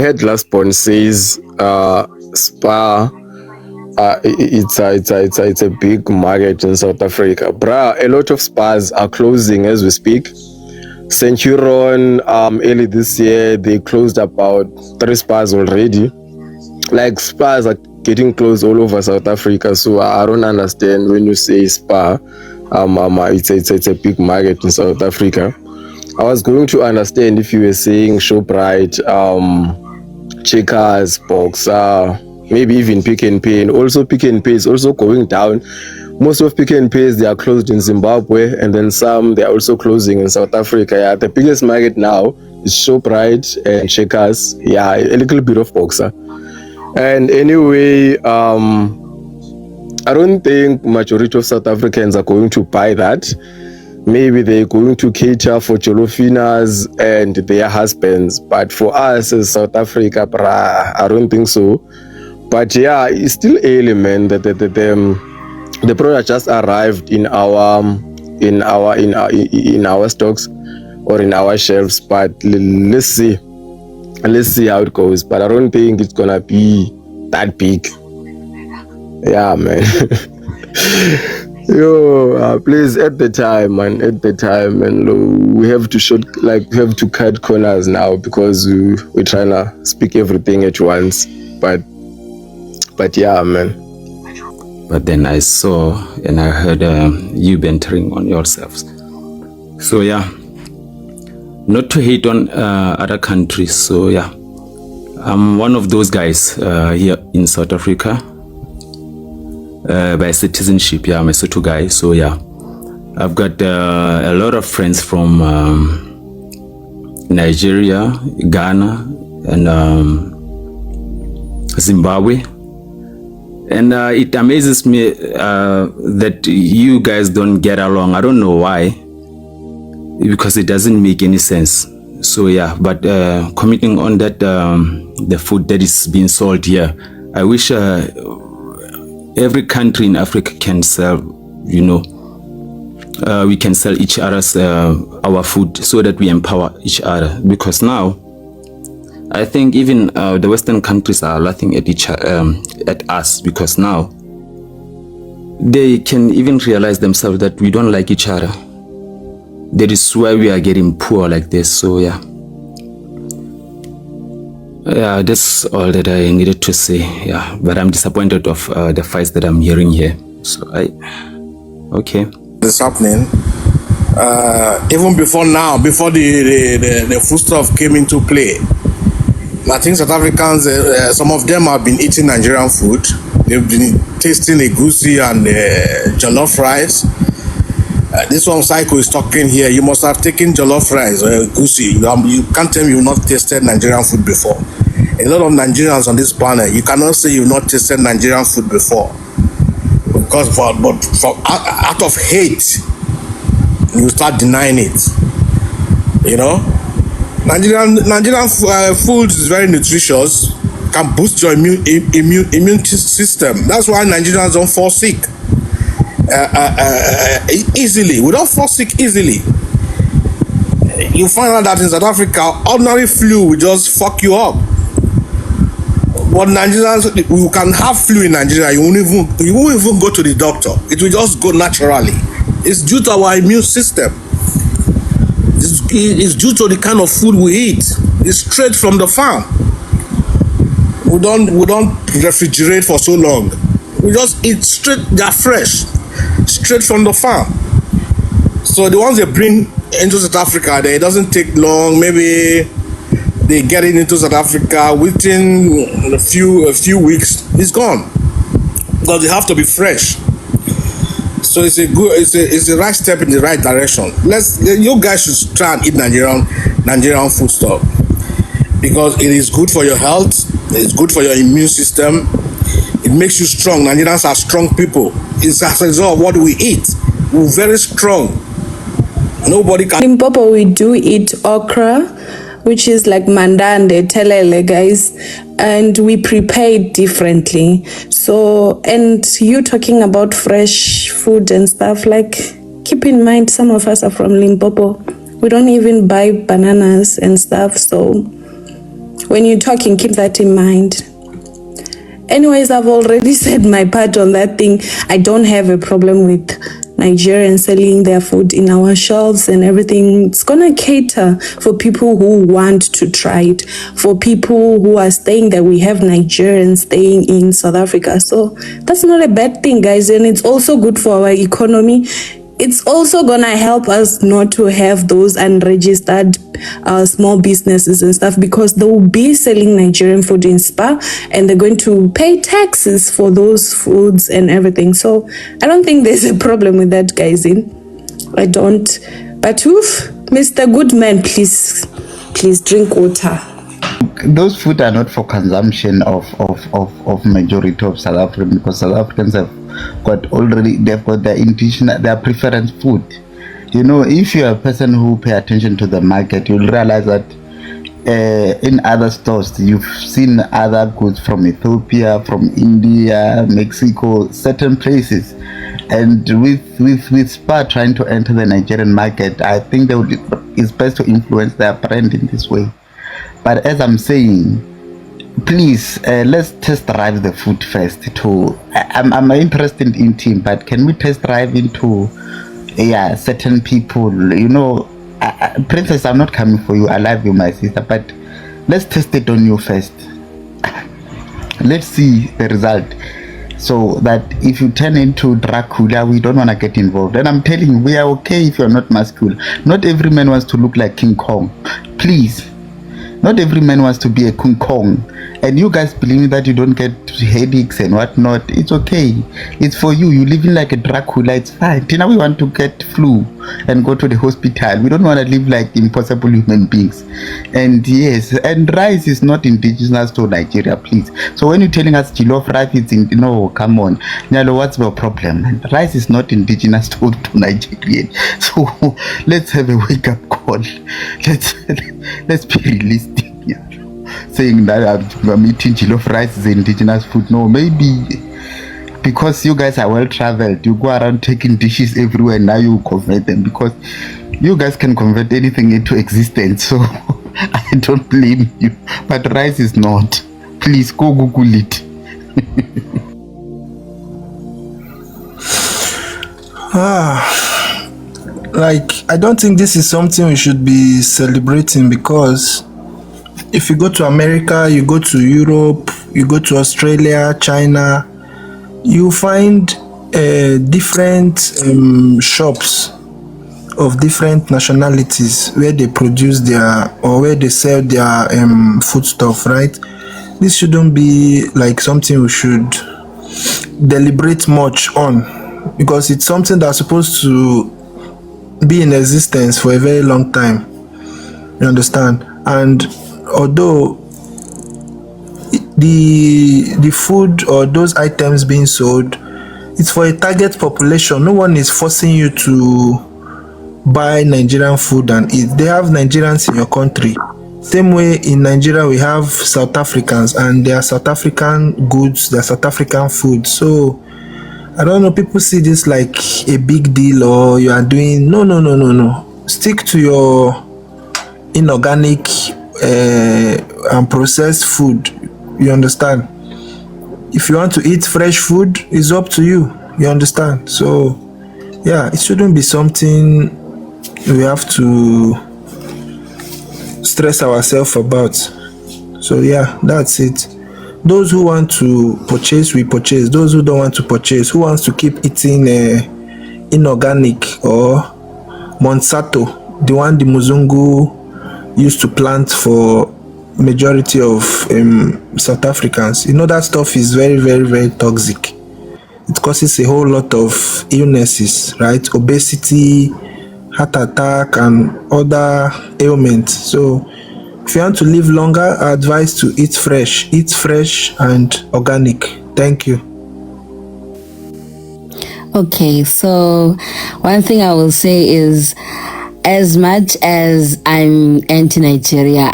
Headlessborn says Spa it's a big market in South Africa. Bruh, a lot of spas are closing as we speak. Centurion, early this year, they closed about 3 spas already. Like, spas are getting closed all over South Africa, so I don't understand when you say spa. It's a big market in South Africa. I was going to understand if you were saying Shoprite, Checkers, Boxer, maybe even Pick n Pay. And also Pick n Pay is also going down. Most of Pick n Pays, they are closed in Zimbabwe, and then some they are also closing in South Africa. Yeah, the biggest market now is Shoprite and Checkers. Yeah, a little bit of Boxer. And anyway, I don't think majority of South Africans are going to buy that. Maybe they're going to cater for Jolofinas and their husbands. But for us as South Africa, I don't think so. But yeah, it's still early, man. The product just arrived in our stocks or in our shelves. But let's see how it goes. But I don't think it's gonna be that big. Yeah, man. Yo, please, at the time, and we have to cut corners now because we're trying to speak everything at once. But yeah, man. But then I saw and I heard you bantering on yourselves. So yeah, not to hate on other countries. So yeah, I'm one of those guys here in South Africa. By citizenship, yeah, I'm a Sotho guy. So yeah, I've got a lot of friends from Nigeria, Ghana, and Zimbabwe. And it amazes me that you guys don't get along. I don't know why, because it doesn't make any sense. So yeah, but commenting on that, the food that is being sold here, I wish every country in Africa can sell, we can sell each other's our food so that we empower each other. Because now, I think even the Western countries are laughing at at us, because now they can even realize themselves that we don't like each other. That is why we are getting poor like this. So yeah. Yeah, that's all that I needed to say. Yeah, but I'm disappointed of the fights that I'm hearing here. So okay. This happening even before now, before the foodstuff came into play. I think South Africans, some of them have been eating Nigerian food. They've been tasting egusi and jollof rice. This one Psycho is talking here. You must have taken jollof rice or egusi. You can't tell me you've not tasted Nigerian food before. A lot of Nigerians on this planet, you cannot say you've not tasted Nigerian food before, because out of hate, you start denying it. Nigerian food is very nutritious, can boost your immune system. That's why Nigerians don't fall sick easily. We don't fall sick easily. You find out that in South Africa, ordinary flu will just fuck you up. But Nigerians, you can have flu in Nigeria, you won't even go to the doctor. It will just go naturally. It's due to our immune system. It's due to the kind of food we eat. It's straight from the farm. We don't refrigerate for so long. We just eat straight. They're fresh, straight from the farm. So the ones they bring into South Africa, it doesn't take long. Maybe they get it into South Africa within a few weeks. It's gone, because they have to be fresh. So it's a right step in the right direction. You guys should try and eat Nigerian food stuff, because it is good for your health. It's good for your immune system. It makes you strong. Nigerians are strong people. It's as a result of what we eat. We're very strong. Nobody can. In Limpopo, we do eat okra, which is like mandande, telele, guys, and we prepare it differently. So, and you talking about fresh food and stuff, like, keep in mind, some of us are from Limpopo. We don't even buy bananas and stuff, so when you're talking, keep that in mind. Anyways, I've already said my part on that thing. I don't have a problem with Nigerians selling their food in our shelves and everything. It's gonna cater for people who want to try it, for people who are staying there. We have Nigerians staying in South Africa, so that's not a bad thing, guys, and it's also good for our economy. It's also gonna help us not to have those unregistered small businesses and stuff, because they will be selling Nigerian food in Spa and they're going to pay taxes for those foods and everything. So I don't think there's a problem with that, guys. I don't. But oof, Mr. Goodman, please drink water. Those food are not for consumption of majority of South Africans, because South Africans have they've got their preference food. You know, if you're a person who pay attention to the market, you'll realize that in other stores you've seen other goods from Ethiopia, from India, Mexico, certain places. And with Spa trying to enter the Nigerian market, I think it's best to influence their brand in this way. But as I'm saying, please, let's test drive the food first. I'm interested in team, but can we test drive into certain people? You know, Princess, I'm not coming for you. I love you, my sister, but let's test it on you first. Let's see the result, so that if you turn into Dracula, we don't want to get involved. And I'm telling you, we are okay if you're not masculine. Not every man wants to look like King Kong. Please. Not every man wants to be a King Kong. And you guys believe that you don't get headaches and whatnot. It's okay. It's for you. You living like a Dracula. It's fine. Tina, we want to get flu and go to the hospital. We don't want to live like impossible human beings. And yes, and rice is not indigenous to Nigeria, please. So when you're telling us jollof rice, it's no, come on. Nyalo, what's the problem? Rice is not indigenous to Nigeria. So let's have a wake-up call. Let's be realistic. Yeah. Saying that I'm eating jollof rice is indigenous food. No, maybe because you guys are well traveled, you go around taking dishes everywhere. Now you convert them, because you guys can convert anything into existence. So I don't blame you, but rice is not. Please go Google it. Like, I don't think this is something we should be celebrating, because if you go to America, you go to Europe, you go to Australia, China, you find different shops of different nationalities where they produce where they sell their food stuff, right? This shouldn't be like something we should deliberate much on, because it's something that's supposed to be in existence for a very long time. You understand? And although the food or those items being sold, it's for a target population. No one is forcing you to buy Nigerian food and eat. They have Nigerians in your country. Same way in Nigeria we have South Africans, and they are South African goods, they are South African food. So I don't know, people see this like a big deal, or you are doing no. Stick to your inorganic and processed food. You understand? If you want to eat fresh food, it's up to you. You understand? So yeah, it shouldn't be something we have to stress ourselves about. So yeah, that's it. Those who want to purchase, we purchase. Those who don't want to purchase, who wants to keep eating inorganic or Monsanto, the one the Muzungu used to plant for majority of South Africans, you know that stuff is very, very, very toxic. It causes a whole lot of illnesses, right? Obesity, heart attack, and other ailments. So if you want to live longer, I advise to eat fresh and organic. Thank you. Okay, so one thing I will say is, as much as I'm anti-Nigeria,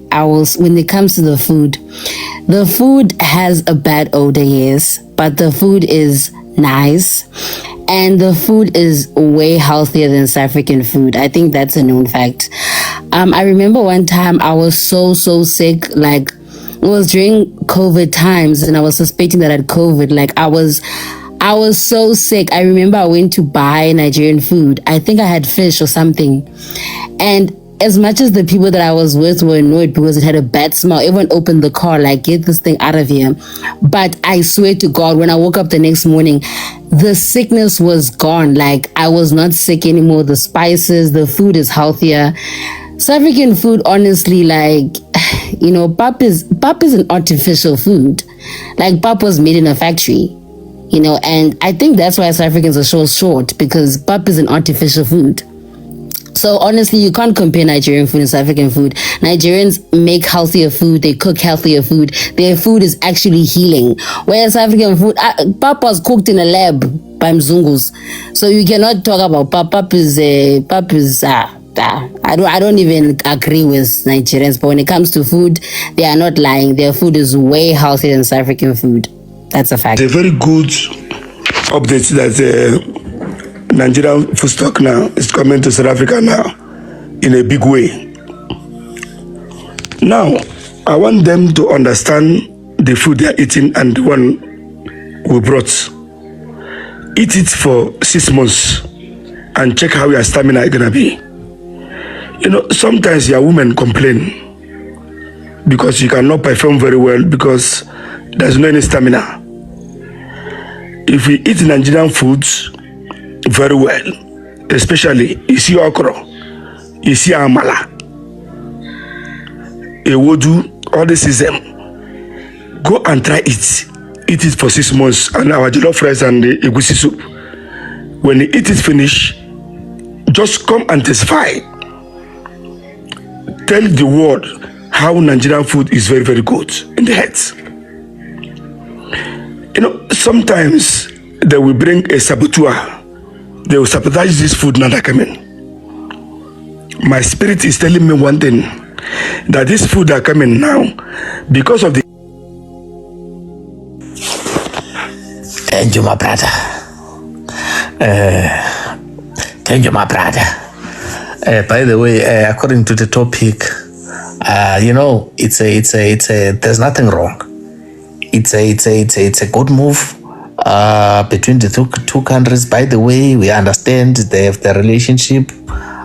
I will, when it comes to the food has a bad odor, yes, but the food is nice, and the food is way healthier than South African food. I think that's a known fact. I remember one time I was so sick, like it was during COVID times, and I was suspecting that I had COVID. Like I was so sick. I remember I went to buy Nigerian food. I think I had fish or something. And as much as the people that I was with were annoyed because it had a bad smell, everyone opened the car, like, get this thing out of here. But I swear to God, when I woke up the next morning, the sickness was gone. Like, I was not sick anymore. The spices, the food is healthier. South African food, honestly, like, you know, pap is an artificial food. Like, pap was made in a factory, you know, and I think that's why South Africans are so short, because pap is an artificial food. So honestly, you can't compare Nigerian food and South African food. Nigerians make healthier food. They cook healthier food. Their food is actually healing. Whereas South African food, pap was cooked in a lab by Mzungus. So you cannot talk about pap. Pap is I don't even agree with Nigerians. But when it comes to food, they are not lying. Their food is way healthier than South African food. That's a fact. It's a very good update that Nigerian food stock now is coming to South Africa now in a big way. Now, I want them to understand the food they are eating and the one we brought. Eat it for 6 months and check how your stamina is gonna be. You know, sometimes your women complain because you cannot perform very well because there's no any stamina. If we eat Nigerian foods very well, especially you see okra, you see amala, ewodu, all this is them. Go and try it. Eat it for 6 months, and our jollof rice and the egusi soup. When you eat it finish, just come and testify. Tell the world how Nigerian food is very, very good in the heads. You know, sometimes they will bring a saboteur. They will sabotage this food now that come in. My spirit is telling me one thing, that this food that come in now, because of the... Thank you, my brother. Thank you, my brother. By the way, according to the topic, you know, it's a. There's nothing wrong. It's a good move between the two countries. By the way, we understand they have the relationship,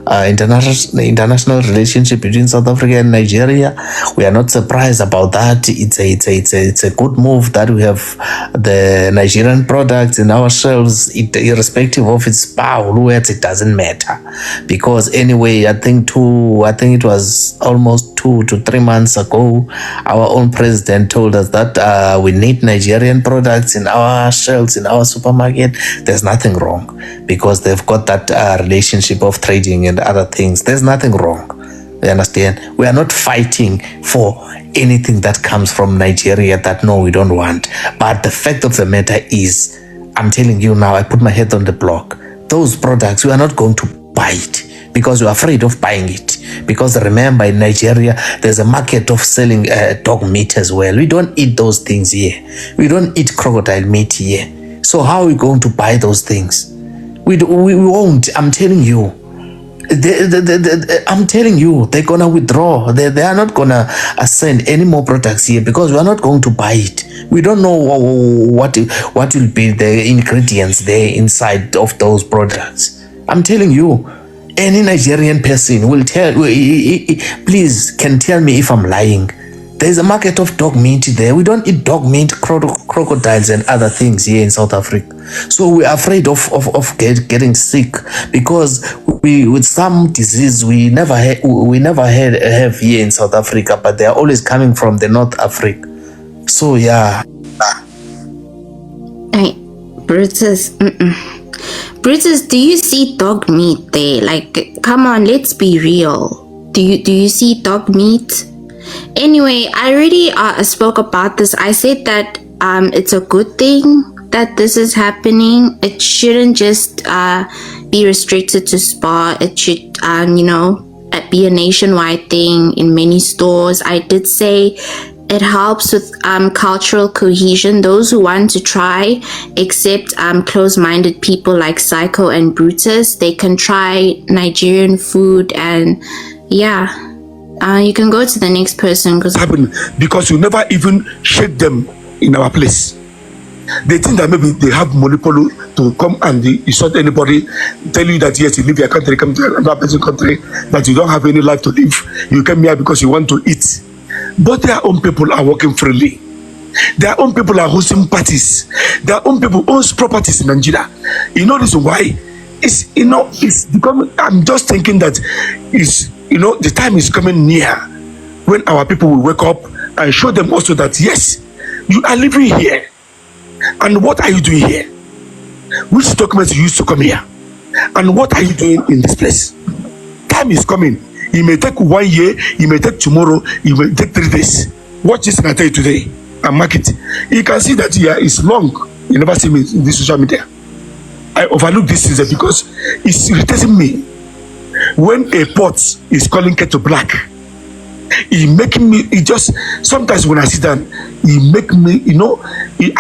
international relationship between South Africa and Nigeria. We are not surprised about that. It's a good move that we have the Nigerian products in our shelves, irrespective of its power, words, it doesn't matter. Because anyway, I think it was almost 2 to 3 months ago, our own president told us that we need Nigerian products in our shelves, in our supermarket. There's nothing wrong because they've got that relationship of trading and other things. There's nothing wrong. You understand? We are not fighting for anything that comes from Nigeria that no, we don't want. But the fact of the matter is, I'm telling you now, I put my head on the block. Those products, we are not going to buy it because we're afraid of buying it. Because remember, in Nigeria, there's a market of selling dog meat as well. We don't eat those things here. We don't eat crocodile meat here. So how are we going to buy those things? We won't. I'm telling you. I'm telling you, they're gonna withdraw. They are not gonna send any more products here because we are not going to buy it. We don't know what will be the ingredients there inside of those products. I'm telling you, any Nigerian person will please can tell me if I'm lying. There's a market of dog meat there. We don't eat dog meat, crocodiles and other things here in South Africa. So we're afraid of getting sick because with some disease we never have here in South Africa, but they are always coming from the North Africa. So yeah. Hey, Brutus. Brutus, do you see dog meat there? Like, come on, let's be real. Do you see dog meat? Anyway, I already spoke about this. I said that it's a good thing that this is happening. It shouldn't just be restricted to Spa. It should, be a nationwide thing in many stores. I did say it helps with cultural cohesion. Those who want to try, except close-minded people like Psycho and Brutus, they can try Nigerian food and Yeah. You can go to the next person because you never even shake them in our place. They think that maybe they have monopoly to come and insult anybody, tell you that yes, you leave your country, come to another person's country, that you don't have any life to live. You came here because you want to eat. But their own people are working freely. Their own people are hosting parties. Their own people own properties in Nigeria. You know this is why? It's becoming. I'm just thinking that the time is coming near when our people will wake up and show them also that yes, you are living here. And what are you doing here? Which documents you used to come here? And what are you doing in this place? Time is coming. It may take 1 year, it may take tomorrow, it may take 3 days. Watch this and I tell you today and mark it. You can see that here is long. You never see me in this social media. I overlook this season because it's irritating me. When a pot is calling kettle black, sometimes when I sit down, it make me,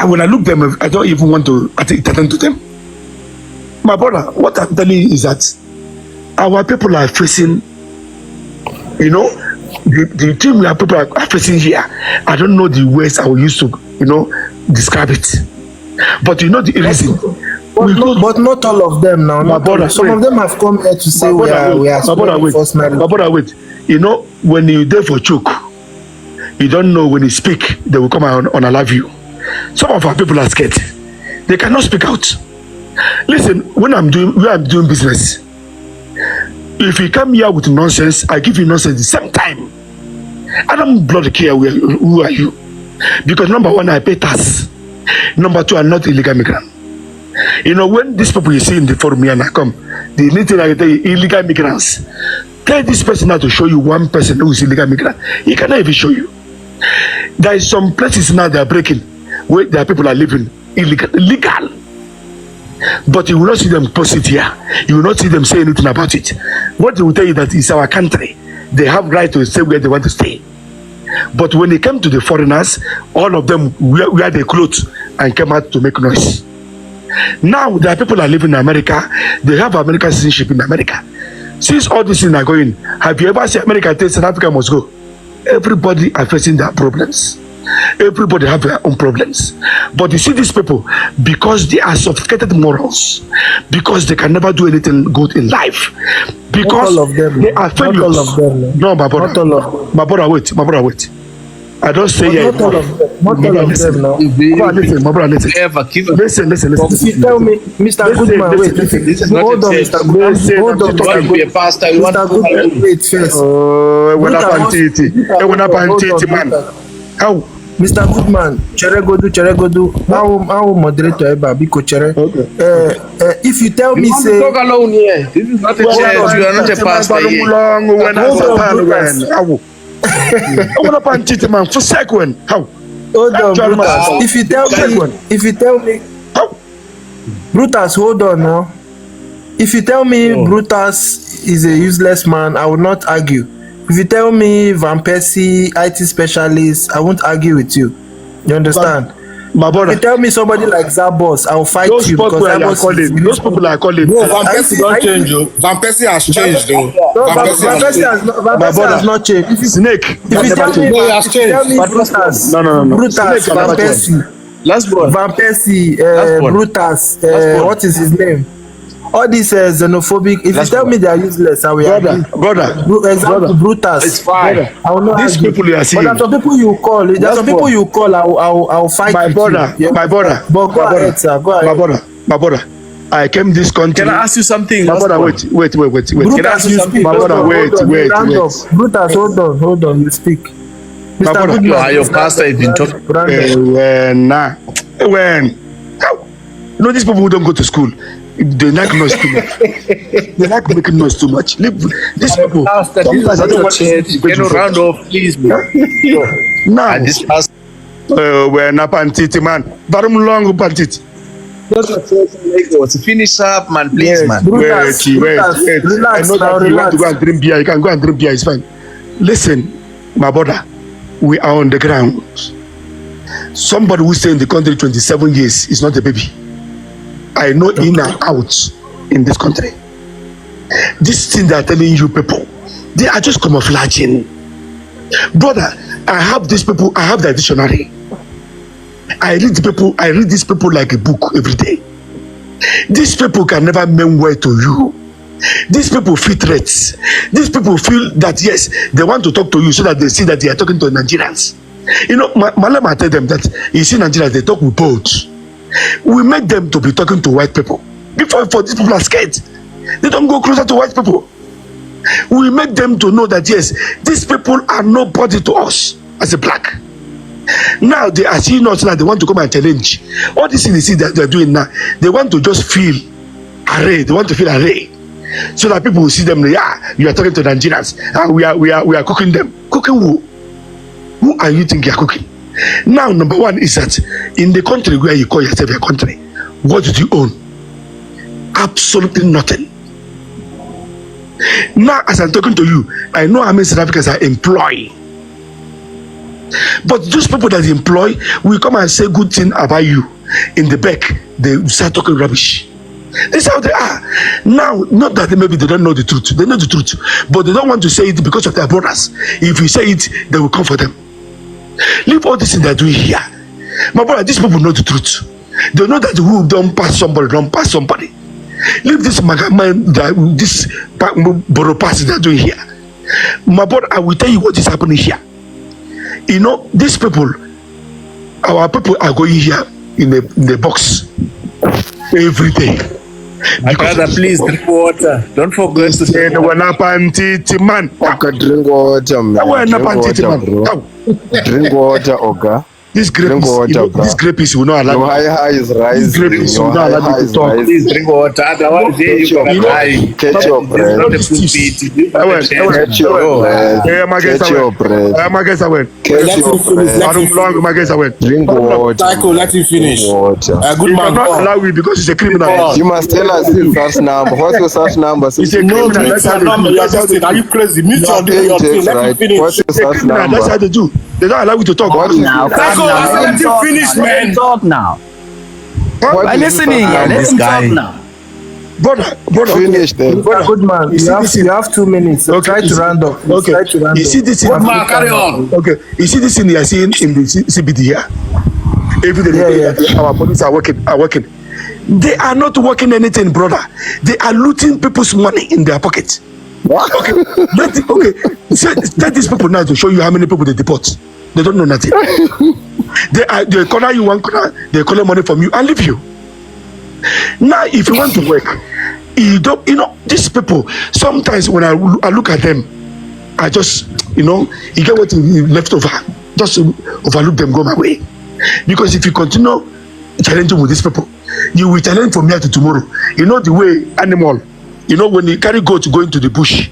when I look them, I don't even want to attend to them. My brother, what I'm telling you is that our people are facing, the thing we are people are facing here. I don't know the words I will use to, describe it. But the reason. But not all of them now. My brother, some of them have come here to say we are first marriage. My brother, wait. When you there for choke, you don't know when you speak, they will come and unalive you. Some of our people are scared. They cannot speak out. Listen, when I'm doing business, if you come here with nonsense, I give you nonsense the same time. I don't bloody care who are you. Because number one, I pay tax. Number two, I'm not illegal migrant. When these people you see in the forum here and I come, the only thing I can tell you, illegal migrants. Tell this person now to show you one person who is illegal migrant. He cannot even show you. There is some places now they are breaking where their people are living illegal. But you will not see them post it here. You will not see them say anything about it. What they will tell you that it's our country. They have right to stay where they want to stay. But when they come to the foreigners, all of them wear their clothes and come out to make noise. Now there are people that live in America. They have American citizenship in America. Since all these things are going, have you ever seen America tell South Africa must go? Everybody are facing their problems. Everybody have their own problems. But you see these people, because they are sophisticated morals, because they can never do anything good in life, because all of them, they are failures. Not all of them. No, my brother. Not all of them. My brother, wait. I don't say Not all of them. Not all of them now. Listen, my brother, listen. Listen. If you tell me, Mr. Goodman, wait. Hold on, Mr. Goodman. Hold on, Mr. Goodman. Wait first. When I pantiti, man. How? Mr. Goodman, Cheregodu. How moderator eba biko chere. If you tell me say. Talk alone here. This is not a church. You are not a pastor here. Man, for second. How? Hold on, Brutus. If you tell me, how? Brutus, hold on now. If you tell me Brutus is a useless man, I will not argue. If you tell me Van Persie, IT specialist, I won't argue with you. You understand? My brother. If you tell me somebody like Zabos, I will fight you because those people are calling. No, Van Persie don't change, though. Van Persie has changed, though. Van Persie has not changed. Snake. If you tell me Brutus, no. Brutus, Van Persie. Last one. Van Persie, Brutus, what is his name? All these xenophobic. If you tell me they are useless, I will agree. Brother. Brutus. It's fine. I will not These argue. people you are seeing. But there are some people you call. I will fight my with brother, you. My brother. But go ahead, sir. Go ahead. My brother. I came this country. Can I ask you something? My brother, wait. Brutus, Can I ask you something? My brother, wait. Brutus, hold on. You speak. Mr. Goodman. Your pastor has been talking. When? These people who don't go to school, they like noise too much. They like making noise too much. These people. Pastor, this is not a church. Can you round off, please, bro? Now, this pastor. We're not pantiti, man. Barum long pantiti. Not a church in Lagos. Finish up, man, please, man. Brutus, relax. I know that you want to go and drink beer. You can go and drink beer. It's fine. Listen, my brother, we are on the ground. Somebody who stay in the country 27 years is not a baby. I know in and out in this country. This thing they are telling you people, They are just camouflaging. Brother, I have these people, I have the dictionary. I read these people like a book every day. These people can never mean well to you. These people feel threats. These people feel that yes, they want to talk to you so that they see that they are talking to Nigerians. You know, Malama tell them that you see Nigerians, they talk with both. We make them to be talking to white people. Before these people are scared, they don't go closer to white people. We make them to know that yes, these people are nobody to us as a black. Now they are seeing us now, they want to come and challenge. All these things that they're doing now, they want to just feel array. They want to feel array. So that people will see them, yeah, you are talking to Nigerians and we are cooking them. Cooking who? Who are you think you are cooking? Now, number one is that in the country where you call yourself your country, what do you own? Absolutely nothing. Now, as I'm talking to you, I know how many South Africans are employed. But those people that employ will come and say good thing about you. In the back, they start talking rubbish. This is how they are. Now, not that maybe they don't know the truth. They know the truth. But they don't want to say it because of their brothers. If you say it, they will come for them. Leave all this thing they're doing here. My brother, these people know the truth. They know that who don't pass somebody, don't pass somebody. Leave this this borrow pass they're doing here. My brother, I will tell you what is happening here. You know, these people, our people are going here in the box every day. My brother, please drink water. Don't forget to say man. Okay, drink water, man. Drink water, Oga. This grape will not allow. Your high is rising. This grape is will not allow you to talk. Please drink water. Otherwise, you can die. Catch your breath. Catch your breath. Catch your breath. Drink water. Let him finish. Water. Good man. Not allow you because it's a criminal. You must tell us his search number. What's your search number? It's a criminal. That's how they do. Are you crazy? Mute your thing. Let him finish. What's your search number? That's how they do. They don't allow you to talk. Let him finish, man. Talk now. What I'm listening. Let him talk now. Brother, finish then. Good man. You have 2 minutes. So try to round up. Okay. You see this? Good man, carry on. Okay. You see this thing you are seeing in the CBD here? Every day our police are working. They are not working anything, brother. They are looting people's money in their pocket. What? Okay. Let these people now to show you how many people they deport. They don't know nothing. They corner you one corner, they collect money from you and leave you. Now, if you want to work, you don't, these people, sometimes when I look at them, I just, you get what you left over. Just overlook them, go my way. Because if you continue challenging with these people, you will challenge from here to tomorrow. You know the way animal, when you carry goat go into the bush,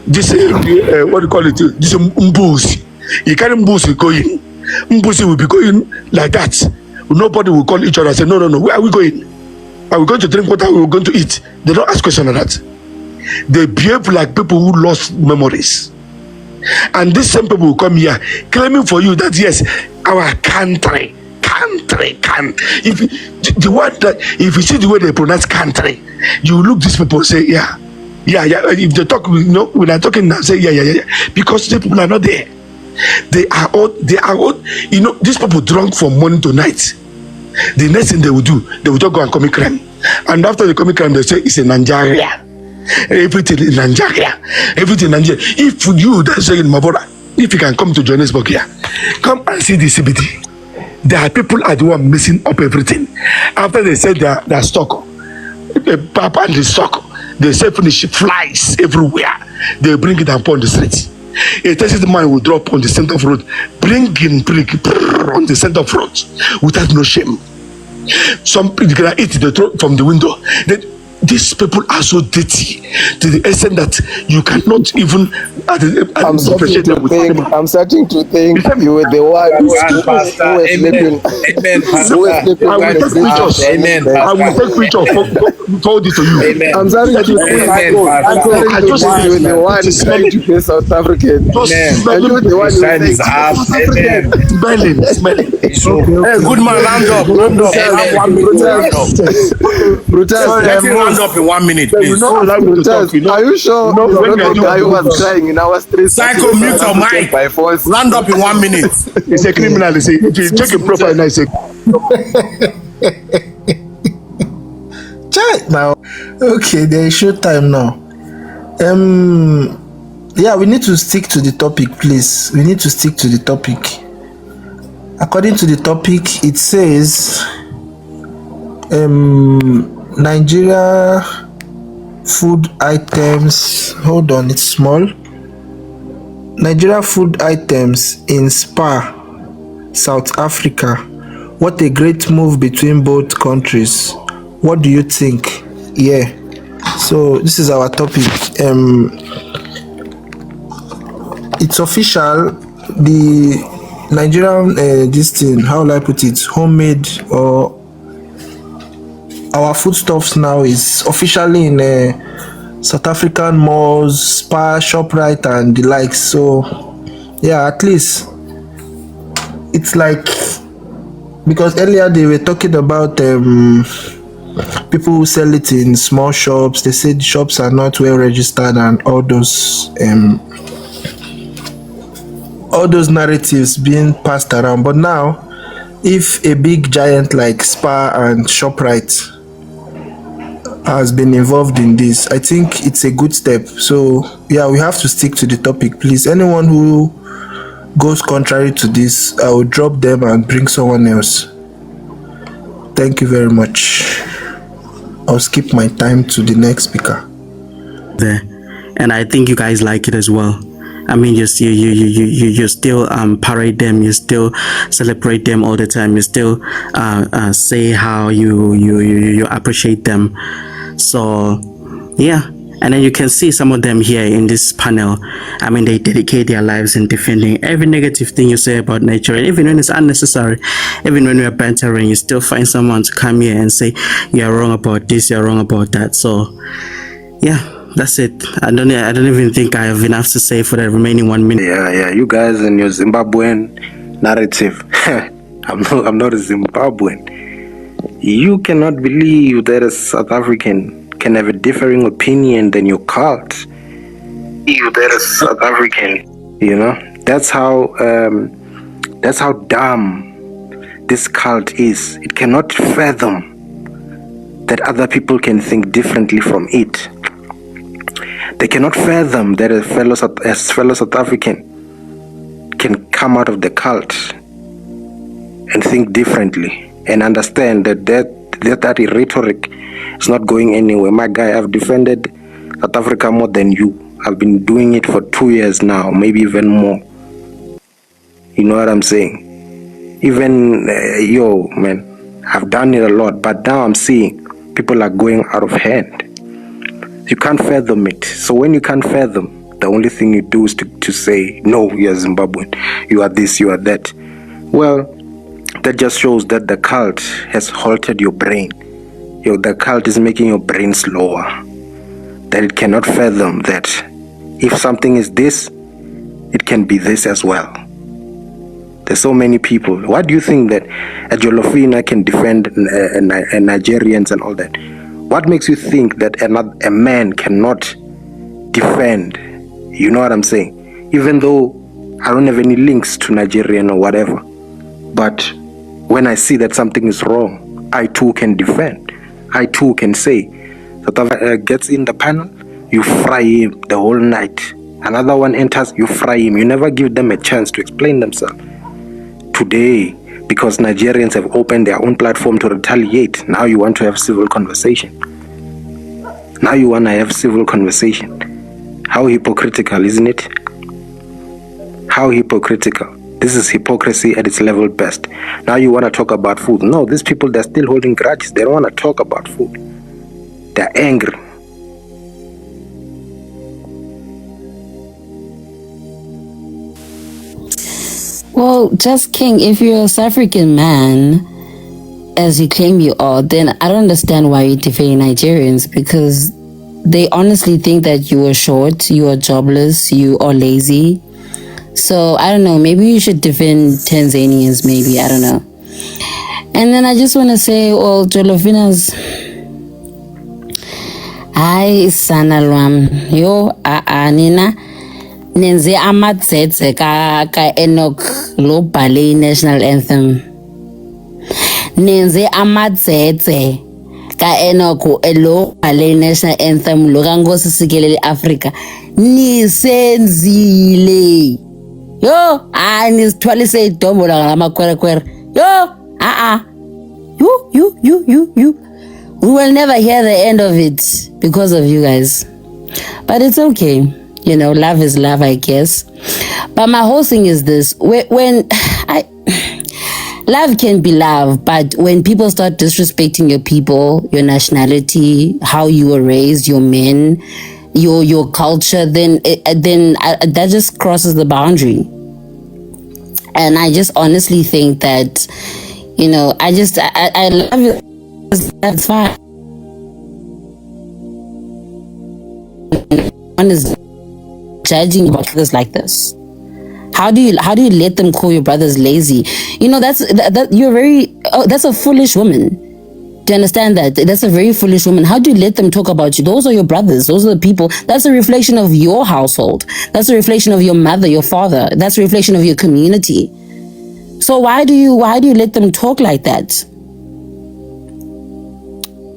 this, what do you call it? This mbuzi. You carry mbuzi going. Mbuzi will be going like that. Nobody will call each other and say, no, where are we going? Are we going to drink water? Are we going to eat? They don't ask questions like that. They behave like people who lost memories. And these same people will come here claiming for you that yes, our country. If you see the way they pronounce country, you look these people and say, yeah. If they talk, when they're talking now, say yeah. Because the people are not there. They are all, these people drunk from morning to night. The next thing they will do, they will just go and commit crime. And after they commit crime, they say it's in Nigeria. Everything in Nigeria. If you, that's saying, my brother, if you can come to Johannesburg here, come and see the CBD. There are people are the one messing up everything. After they said their stock, the papa and the stock, they say finish flies everywhere. They bring it and put on the street. A Texas man will drop on the center of road, bring on the center of road without no shame. Some people can eat the throat from the window. These people are so dirty to the extent that you cannot even. I'm starting to think you were the one who was sleeping. Amen. I will take pictures. Forward it to you. Amen. I'm starting to think you were the one trying to play South African. And you were the one who was South African. Smelling. Hey, good man, round up. Round up. Have 1 minute to round up. Brutus, Let him round up in 1 minute, please. Brutus, are you sure you're not the guy who was crying in our streets? Psycho, mute your mic. By force. Round up in 1 minute. It's a criminal. If you check it properly, now it's a Check now. Okay, there is show time now. Yeah, we need to stick to the topic, please. We need to stick to the topic. According to the topic, it says Nigeria food items. Hold on, it's small. Nigeria food items in Spa, South Africa. What a great move between both countries. What do you think? Yeah. So this is our topic. It's official. The Nigerian this thing, how will I put it, homemade or our foodstuffs now is officially in South African malls, Spa, ShopRite and the likes. So yeah, at least it's like, because earlier they were talking about people who sell it in small shops. They said the shops are not well registered and all those narratives being passed around. But now, if a big giant like Spa and ShopRite has been involved in this, I think it's a good step. So yeah, we have to stick to the topic, please. Anyone who goes contrary to this, I will drop them and bring someone else. Thank you very much. I'll skip my time to the next speaker. There, and I think you guys like it as well. I mean, you still parade them, you still celebrate them all the time, you still say how you appreciate them. So yeah, and then you can see some of them here in this panel. I mean, they dedicate their lives in defending every negative thing you say about nature, and even when it's unnecessary, even when we're bantering, you still find someone to come here and say you're wrong about this, you're wrong about that. So yeah, that's it. I don't even think I have enough to say for the remaining 1 minute. Yeah, you guys and your Zimbabwean narrative. I'm not a Zimbabwean. You cannot believe that a South African can have a differing opinion than your cult. You that a South African, you know, that's how dumb this cult is. It cannot fathom that other people can think differently from it. They cannot fathom that a fellow South African can come out of the cult and think differently and understand that rhetoric is not going anywhere. My guy, I've defended South Africa more than you. I've been doing it for 2 years now, maybe even more. You know what I'm saying? Even, man, I've done it a lot, but now I'm seeing people are going out of hand. You can't fathom it. So when you can't fathom, the only thing you do is to say, no, you're Zimbabwean, you are this, you are that. Well, that just shows that the cult has halted your brain. The cult is making your brain slower. That it cannot fathom that if something is this, it can be this as well. There's so many people. Why do you think that a Jolofina can defend Nigerians and all that? What makes you think that a man cannot defend? You know what I'm saying? Even though I don't have any links to Nigerian or whatever, but when I see that something is wrong, I too can defend. I too can say, gets in the panel, you fry him the whole night. Another one enters, you fry him. You never give them a chance to explain themselves. Today, because Nigerians have opened their own platform to retaliate, now you want to have civil conversation. Now you want to have civil conversation. How hypocritical, isn't it? How hypocritical. This is hypocrisy at its level best. Now you want to talk about food. No, these people, they're still holding grudges. They don't want to talk about food. They're angry. Well, just King, if you're a South African man, as you claim you are, then I don't understand why you're defending Nigerians, because they honestly think that you are short, you are jobless, you are lazy. So I don't know, maybe you should defend Tanzanians, maybe, I don't know. And then I just want to say, well, Jolofinas, hayi sana lwam, yo nina nenze amatsetse ka Enoch lo bhale national anthem. Nenze amatsetse ka Enoch lo bhale national anthem lo kaNkosi Sikelel Africa. Nisenzile. Yo, nisithwalise idombo la ngamakhwerekhwere. Yo, You. We will never hear the end of it because of you guys. But it's okay. You know, love is love, I guess. But my whole thing is this. Love can be love, but when people start disrespecting your people, your nationality, how you were raised, your men, your culture, then that just crosses the boundary. And I just honestly think that, you know, I love you. That's fine. One is judging your brothers like this. How do you let them call your brothers lazy? You know, that's a foolish woman. Do you understand that? That's a very foolish woman. How do you let them talk about you? Those are your brothers. Those are the people. That's a reflection of your household. That's a reflection of your mother, your father. That's a reflection of your community. So why do you let them talk like that?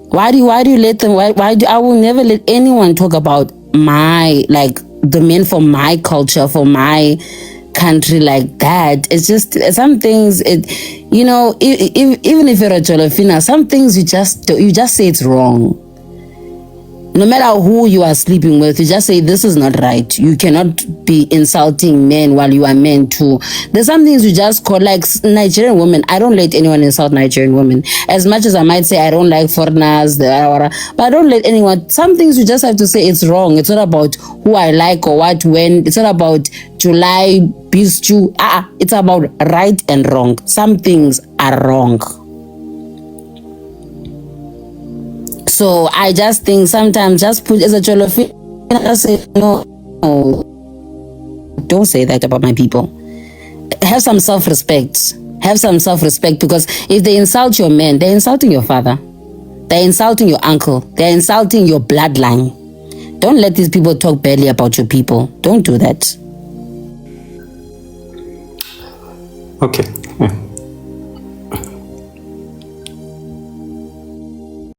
Why do you let them? I will never let anyone talk about the men from my culture, for my country like that. It's just some things. Even if you're a Jolofina, some things you just say it's wrong. No matter who you are sleeping with, you just say this is not right. You cannot be insulting men while you are men too. There's some things you just call, like Nigerian women. I don't let anyone insult Nigerian women. As much as I might say I don't like foreigners, but I don't let anyone. Some things you just have to say it's wrong. It's not about who I like or what, when. It's not about July, beast you. It's about right and wrong. Some things are wrong. So I just think sometimes just put as a Jolofin, I say no, don't say that about my people. Have some self-respect. Have some self-respect, because if they insult your men, they're insulting your father. They're insulting your uncle. They're insulting your bloodline. Don't let these people talk badly about your people. Don't do that. Okay.